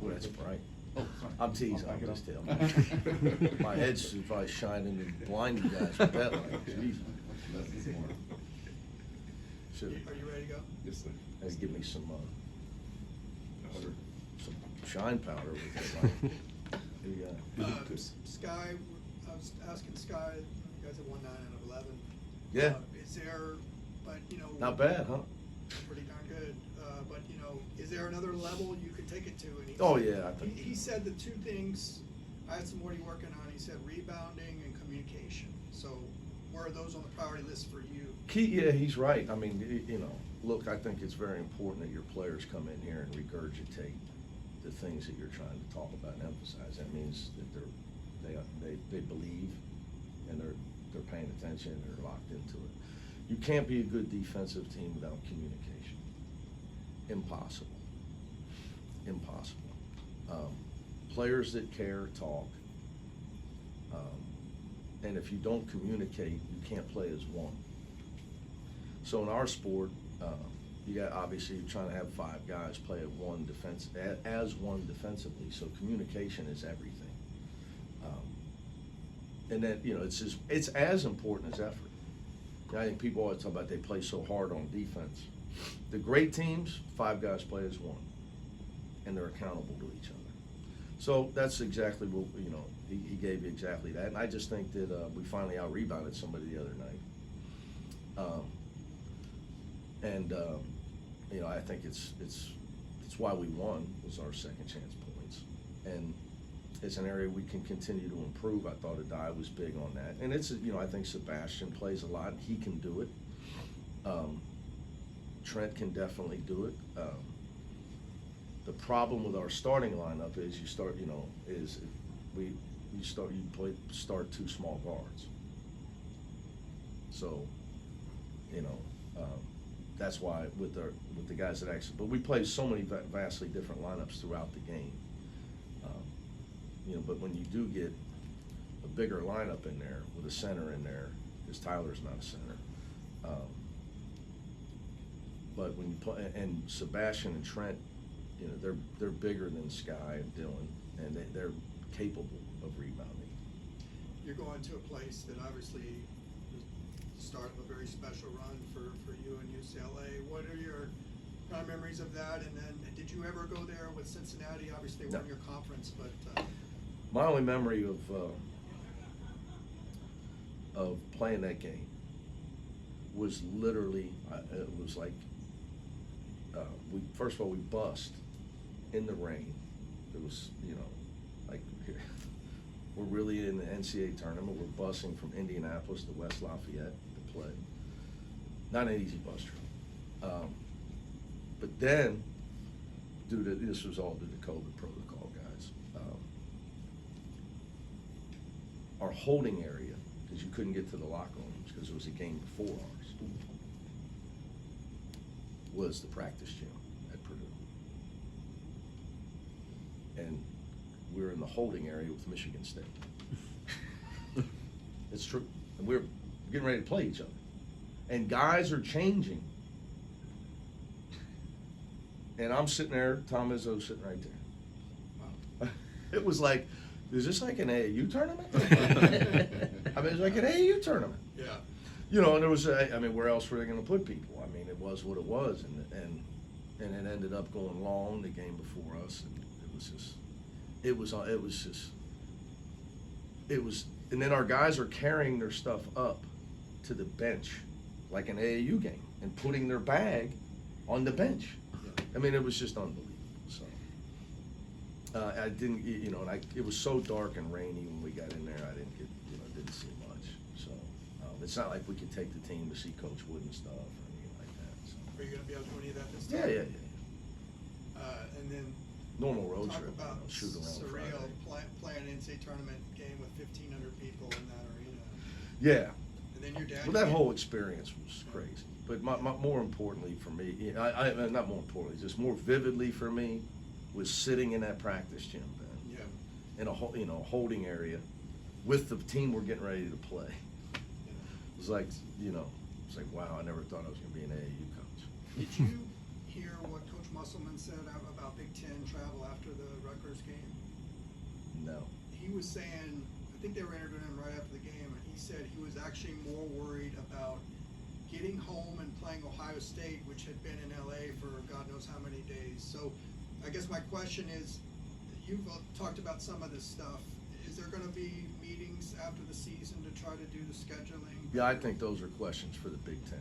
Well, that's bright. Oh, sorry. I'm teasing, I'll I'm back it just up. telling. My head's probably shining and blinding guys with that light. Jeez. Should Are you ready to go? Yes, sir. have give me some Sure. some shine powder with that light. Here you go. Sky, I was asking Sky, you guys have won 9 out of 11. Yeah. Is there, but you know. Not bad, huh? Pretty darn good, but you know, is there another level you could take it to? And Oh, yeah, I think. He said the two things, I had some what he working on, he said rebounding and communication. So where are those on the priority list for you? Yeah, he's right. I mean, you know, look, I think it's very important that your players come in here and regurgitate the things that you're trying to talk about and emphasize. That means that they believe and they're paying attention and they're locked into it. You can't be a good defensive team without communication. Impossible. Impossible. Players that care talk. And if you don't communicate, you can't play as one. So in our sport, you got, obviously you're trying to have 5 guys play as one defensively. So communication is everything. And then, you know, it's as important as effort. I think people always talk about they play so hard on defense. The great teams, 5 guys play as one, and they're accountable to each other. So that's exactly what, you know, he gave you exactly that. And I just think that we finally out-rebounded somebody the other night. You know, I think it's why we won, was our second chance points. And it's an area we can continue to improve. I thought Adai was big on that. And it's, you know, I think Sebastian plays a lot. He can do it. Trent can definitely do it. The problem with our starting lineup is you start 2 small guards. So, you know, that's why with the guys that actually, but we play so many vastly different lineups throughout the game. You know, but when you do get a bigger lineup in there with a center in there, because Tyler's not a center. But when you play, and Sebastian and Trent, you know, they're bigger than Sky and Dylan, and they're capable of rebounding. You're going to a place that obviously was the start of a very special run for you and UCLA. What are your memories of that? And then did you ever go there with Cincinnati? Obviously they won your conference, but my only memory of playing that game was literally, it was like, first of all, we bust in the rain. It was, you know, like, we're really in the NCAA tournament. We're busing from Indianapolis to West Lafayette to play. Not an easy bus trip. But then, this was all due to COVID protocol, guys. Our holding area, because you couldn't get to the locker rooms because it was a game before ours, was the practice gym at Purdue. And we were in the holding area with Michigan State. It's true. And we were getting ready to play each other. And guys are changing. And I'm sitting there, Tom Izzo's sitting right there. Wow. It was like, is this like an AAU tournament? I mean, it's like an AAU tournament. yeah. You know, and there was, I mean, where else were they going to put people? I mean, it was what it was, and it ended up going long the game before us, and and then our guys are carrying their stuff up to the bench like an AAU game and putting their bag on the bench. Yeah. I mean, it was just unbelievable. So I didn't, you know, and it was so dark and rainy when we got in there. I didn't get, you know, didn't see much. So it's not like we could take the team to see Coach Wood and stuff or anything like that. So. Are you going to be able to do any of that this Yeah, time? yeah. And then Normal road talk trip. about Shoot around surreal Friday. playing an NCAA tournament game with 1,500 people in that arena. Yeah. And then your dad. Well, that whole experience was crazy. But more importantly for me, not more importantly, just more vividly for me, was sitting in that practice gym, Ben. Yeah. In a holding area with the team we're getting ready to play. Yeah. It was like, you know, it's like, wow, I never thought I was going to be an AAU coach. Did you hear what Coach Musselman said about Big Big Ten travel after the Rutgers game? No. He was saying, I think they were interviewing him right after the game, and he said he was actually more worried about getting home and playing Ohio State, which had been in LA for God knows how many days. So I guess my question is, you've talked about some of this stuff. Is there gonna be meetings after the season to try to do the scheduling? Yeah, I think those are questions for the Big Ten.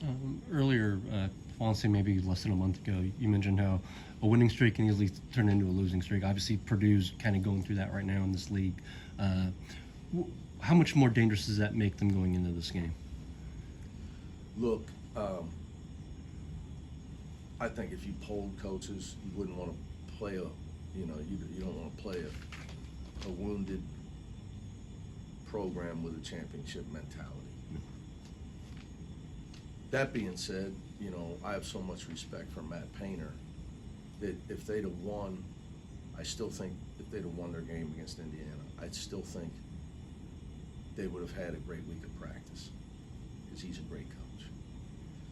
Okay. Earlier, I want to say maybe less than a month ago, you mentioned how a winning streak can easily turn into a losing streak. Obviously, Purdue's kind of going through that right now in this league. How much more dangerous does that make them going into this game? Look, I think if you polled coaches, you wouldn't want to play you don't want to play a wounded program with a championship mentality. That being said, I have so much respect for Matt Painter that if they'd have won, I still think if they'd have won their game against Indiana, I'd still think they would have had a great week of practice because he's a great coach.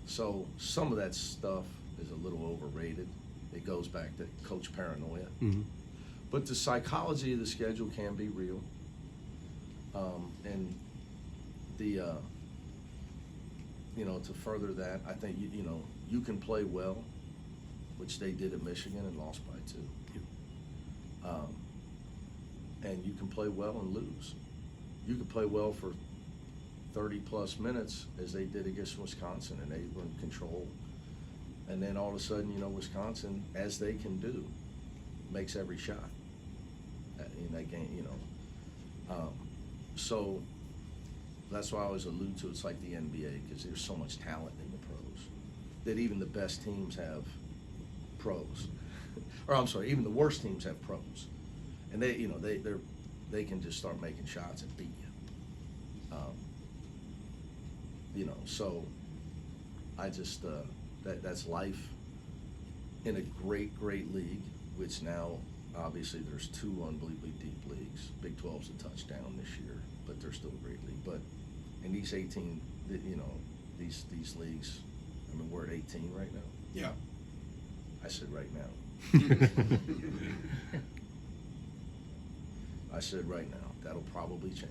So some of that stuff is a little overrated. It goes back to coach paranoia. Mm-hmm. But the psychology of the schedule can be real. And the to further that, I think you can play well, which they did at Michigan and lost by 2. And you can play well and lose. You could play well for 30-plus minutes as they did against Wisconsin, and they were in control. And then all of a sudden, Wisconsin, as they can do, makes every shot in that game, So that's why I always allude to it's like the NBA, because there's so much talent in the pros that even the best teams have pros. Or I'm sorry, even the worst teams have pros. And they can just start making shots and beat you. So I just that's life in a great league, which now obviously there's 2 unbelievably deep leagues. Big 12's a touchdown this year, but they're still a great league. But in these 18, these leagues, I mean, we're at 18 right now. Yeah. I said right now. I said right now. That'll probably change.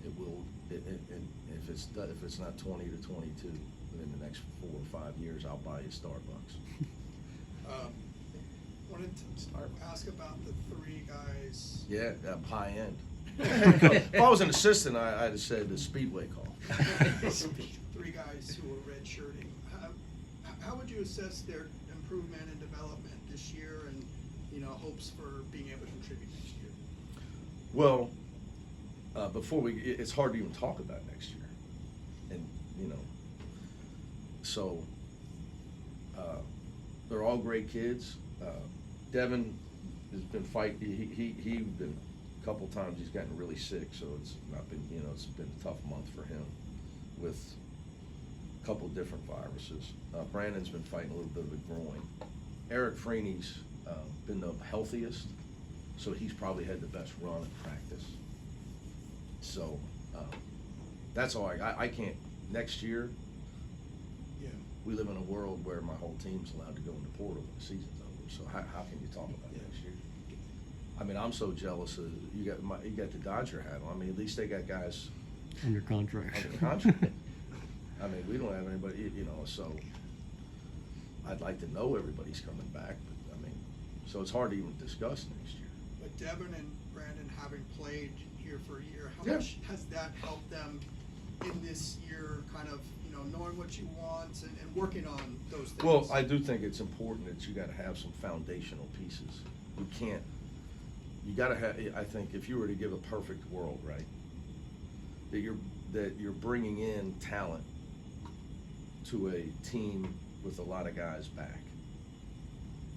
It will. If it's not 20 to 22 within the next 4 or 5 years, I'll buy you Starbucks. Wanted to ask about the 3 guys. Yeah, high end. If I was an assistant, I'd have said the Speedway call. 3 guys who are redshirting. How would you assess their improvement and development this year, and hopes for being able to contribute next year? Well, it's hard to even talk about next year, and so they're all great kids. Devin has been fighting. He been a couple times. He's gotten really sick, so it's not been it's been a tough month for him with a couple different viruses. Brandon's been fighting a little bit of a groin. Eric Freeney's been the healthiest, so he's probably had the best run at practice. So that's all I can't. Next year, Yeah. we live in a world where my whole team's allowed to go in the portal when the season's over. So how can you talk about next year? I mean, I'm so jealous of you got the Dodger hat on. I mean, at least they got guys Under contract. under contract. I mean, we don't have anybody, so I'd like to know everybody's coming back, but I mean, so it's hard to even discuss next year. But Devin and Brandon having played here for a year, how Yeah. much has that helped them in this year, kind of, knowing what you want and working on those things? Well, I do think it's important that you gotta have some foundational pieces. You gotta have, I think if you were to give a perfect world, right, that you're bringing in talent to a team with a lot of guys back.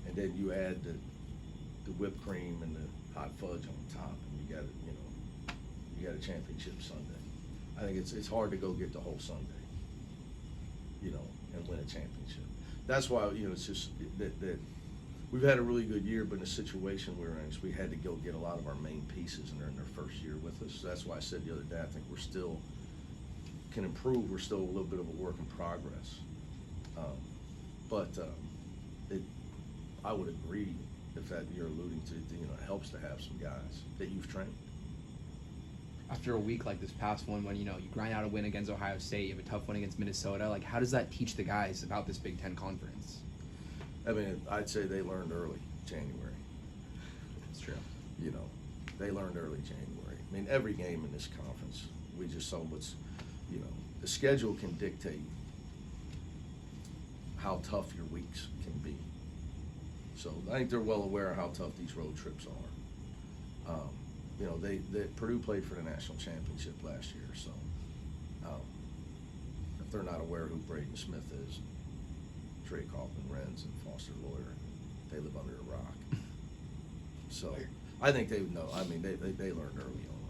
And then you add the whipped cream and the hot fudge on top, and you got a championship Sunday. I think it's hard to go get the whole Sunday, and win a championship. That's why, it's just that we've had a really good year, but in a situation we're in, we had to go get a lot of our main pieces, and they're in their first year with us. So that's why I said the other day, I think we're still can improve. We're still a little bit of a work in progress. But I would agree if that you're alluding to, it helps to have some guys that you've trained. After a week like this past one, when you grind out a win against Ohio State, you have a tough one against Minnesota, like how does that teach the guys about this Big Ten conference? I mean, I'd say they learned early January. It's true. They learned early January. I mean, every game in this conference, we just saw the schedule can dictate how tough your weeks can be. So I think they're well aware of how tough these road trips are. Purdue played for the national championship last year, so if they're not aware who Braden Smith is, Trey Kaufman, Renz, and Foster Lawyer, they live under a rock. So I think they know. I mean, they learned early on.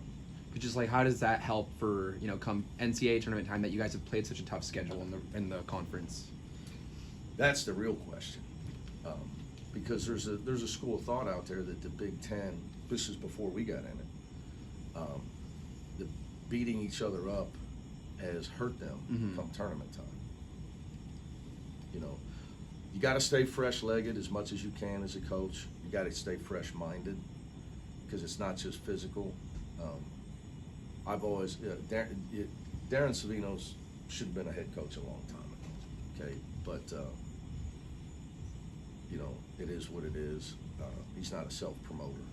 But just like, how does that help for come NCAA tournament time that you guys have played such a tough schedule in the conference? That's the real question, because there's a school of thought out there that the Big Ten. This is before we got in it. The beating each other up has hurt them come tournament time. You got to stay fresh-legged as much as you can as a coach. You got to stay fresh-minded because it's not just physical. I've always Darren Savinos should have been a head coach a long time ago. Okay, but it is what it is. He's not a self-promoter.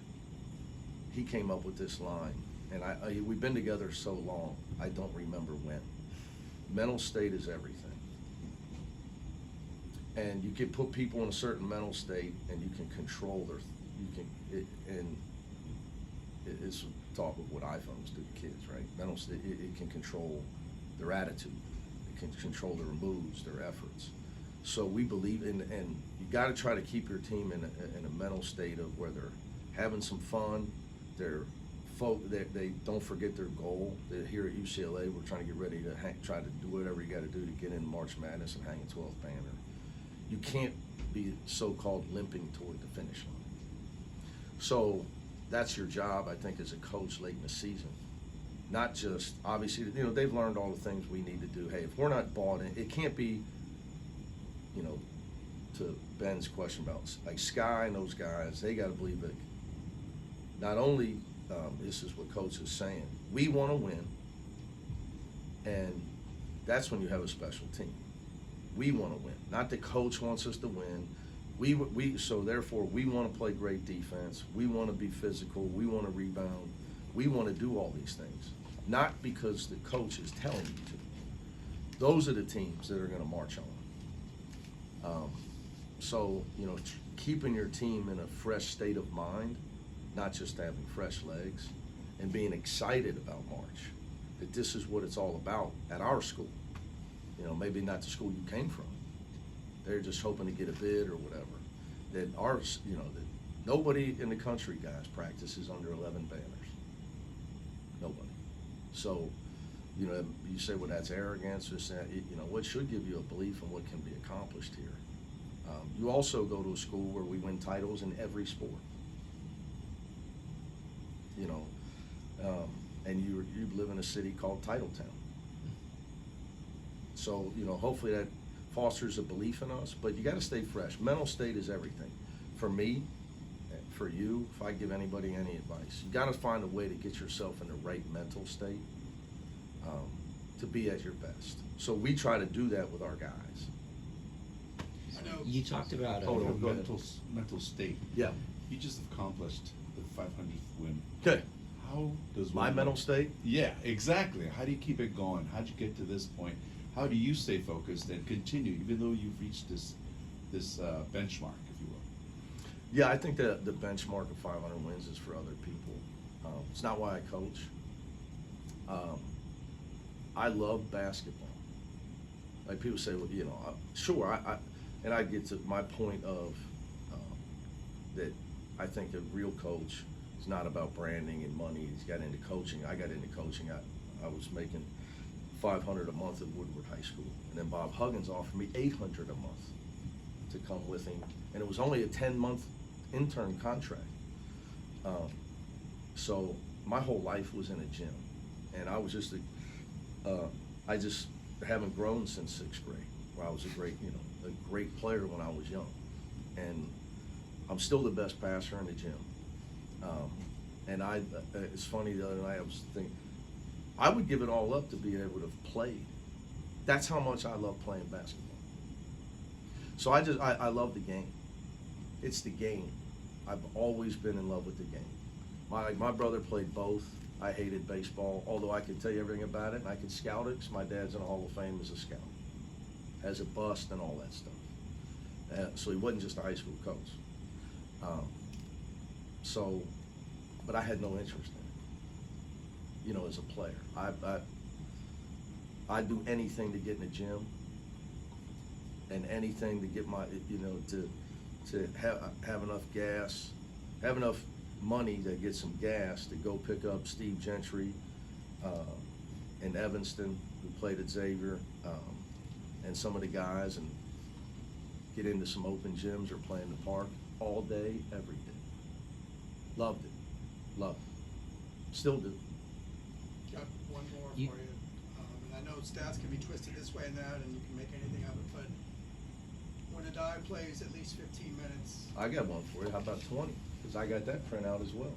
He came up with this line, and we've been together so long, I don't remember when. Mental state is everything. And you can put people in a certain mental state, and you can control it's talk of what iPhones do to kids, right? Mental state, it can control their attitude. It can control their moods, their efforts. So we believe in, and you got to try to keep your team in a mental state of where they're having some fun. They don't forget their goal. They're here at UCLA, we're trying to get ready to try to do whatever you got to do to get in March Madness and hang a 12th banner. You can't be so-called limping toward the finish line. So that's your job, I think, as a coach late in the season. Not just, obviously, they've learned all the things we need to do. Hey, if we're not bought in, it can't be, to Ben's question about, like Sky and those guys, they got to believe that not only, this is what Coach is saying, we want to win, and that's when you have a special team. We want to win. Not the coach wants us to win. So therefore, we want to play great defense. We want to be physical. We want to rebound. We want to do all these things. Not because the coach is telling you to. Those are the teams that are going to march on. Keeping your team in a fresh state of mind, not just having fresh legs, and being excited about March, that this is what it's all about at our school. Maybe not the school you came from. They're just hoping to get a bid or whatever. That ours, that nobody in the country, guys, practices under 11 banners. Nobody. So, you say, well, that's arrogance, or that, what should give you a belief in what can be accomplished here. You also go to a school where we win titles in every sport. And you live in a city called Titletown. So, hopefully that fosters a belief in us, but you got to stay fresh. Mental state is everything. For me, for you, if I give anybody any advice, you got to find a way to get yourself in the right mental state to be at your best. So we try to do that with our guys. I know. You talked about Oh, no, go ahead. mental state. Yeah. You just accomplished the 500th win. Okay. How does My one- mental state? Yeah, exactly. How do you keep it going? How do you get to this point? How do you stay focused and continue, even though you've reached this benchmark, if you will? Yeah, I think the benchmark of 500 wins is for other people. It's not why I coach. I love basketball. Like people say, well, sure, and I get to my point of that I think a real coach is not about branding and money. He's got into coaching. I got into coaching. I was making $500 a month at Woodward High School, and then Bob Huggins offered me $800 a month to come with him, and it was only a 10-month intern contract. So my whole life was in a gym, and I was just I just haven't grown since 6th grade, where I was a great a great player when I was young, and I'm still the best passer in the gym. And it's funny, the other night I was thinking, I would give it all up to be able to have played. That's how much I love playing basketball. So I love the game. It's the game. I've always been in love with the game. My brother played both. I hated baseball, although I could tell you everything about it, and I could scout it, because my dad's in the Hall of Fame as a scout, as a bust and all that stuff. So he wasn't just a high school coach. But I had no interest in it, as a player. I'd do anything to get in the gym, and anything to get my, to have enough gas, have enough money to get some gas to go pick up Steve Gentry in Evanston, who played at Xavier, and some of the guys, and get into some open gyms or play in the park all day, every day. Loved it. Loved it. Still do. Got one more You- for you. And I know stats can be twisted this way and that, and you can make anything of it, but when a guy plays at least 15 minutes, I got one for you. How about 20? Because I got that printout as well.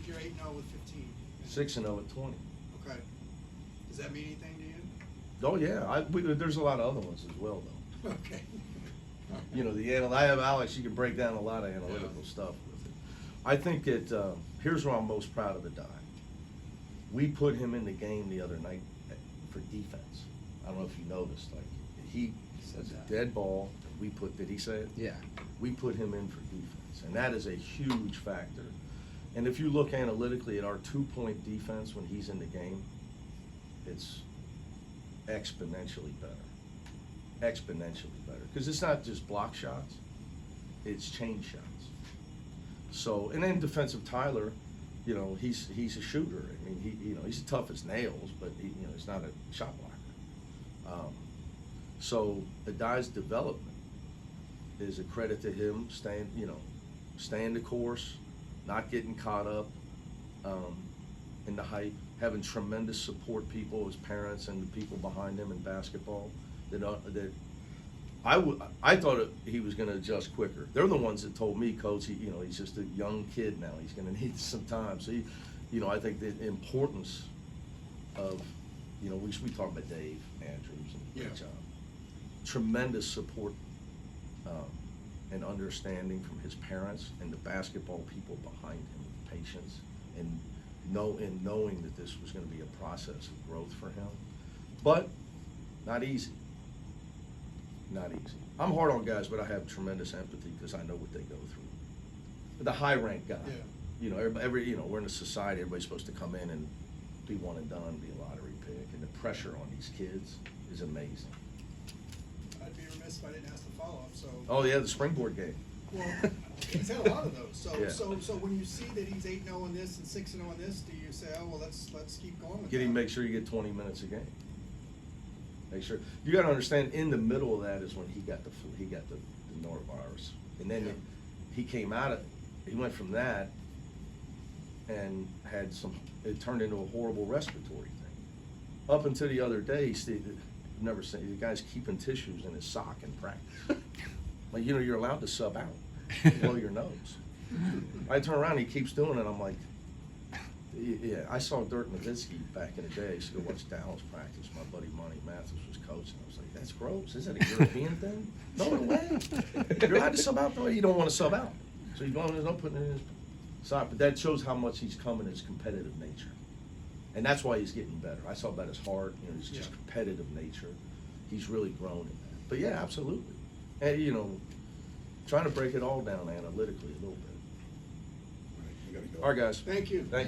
you're 8-0 with 15. 6-0 at 20. Okay. Does that mean anything to you? Oh yeah, there's a lot of other ones as well though. Okay. I have Alex. You can break down a lot of analytical stuff with it. I think here's where I'm most proud of the guy. We put him in the game the other night for defense. I don't know if you noticed. Like he was a dead ball. Did he say it? Yeah. We put him in for defense, and that is a huge factor. And if you look analytically at our 2-point defense when he's in the game, it's exponentially better. Exponentially better. Because it's not just block shots, it's change shots. So, and then defensive Tyler, he's a shooter. I mean, he's tough as nails, but he's not a shot blocker. So the guy's development is a credit to him, staying the course, not getting caught up in the hype, having tremendous support people, his parents and the people behind him in basketball. I thought he was going to adjust quicker. They're the ones that told me, Coach, he's just a young kid now. He's going to need some time. So I think the importance of, we talk about Dave Andrews and great job. Tremendous support and understanding from his parents and the basketball people behind him, patience, and knowing that this was going to be a process of growth for him. But not easy. Not easy. I'm hard on guys, but I have tremendous empathy because I know what they go through. The high rank guy. Yeah. We're in a society, everybody's supposed to come in and be one and done, be a lottery pick, and the pressure on these kids is amazing. I'd be remiss if I didn't ask the follow-up, so. Oh yeah, the springboard game. Well, he's had a lot of those, so, Yeah. so when you see that he's 8-0 in this and 6-0 in this, do you say, oh, well, let's keep going with that? Make sure you get 20 minutes a game. Make sure, you gotta understand, in the middle of that is when he got the norovirus. And then he came out of, he went from that and had it turned into a horrible respiratory thing. Up until the other day, I've never seen, the guy's keeping tissues in his sock in practice. Like, you're allowed to sub out, blow your nose. I turn around, he keeps doing it, I'm like, yeah, I saw Dirk Nowitzki back in the day. I used to go watch Dallas practice. My buddy Monty Mathis was coaching. I was like, that's gross. Is that a European thing? No way. You're allowed to sub out, though. You don't want to sub out. So you don't put it in his sock. But that shows how much he's come in his competitive nature. And that's why he's getting better. I saw about his heart, his just competitive nature. He's really grown in that. But yeah, absolutely. And, trying to break it all down analytically a little bit. Right, you gotta go. All right, guys. Thank you. Thank you.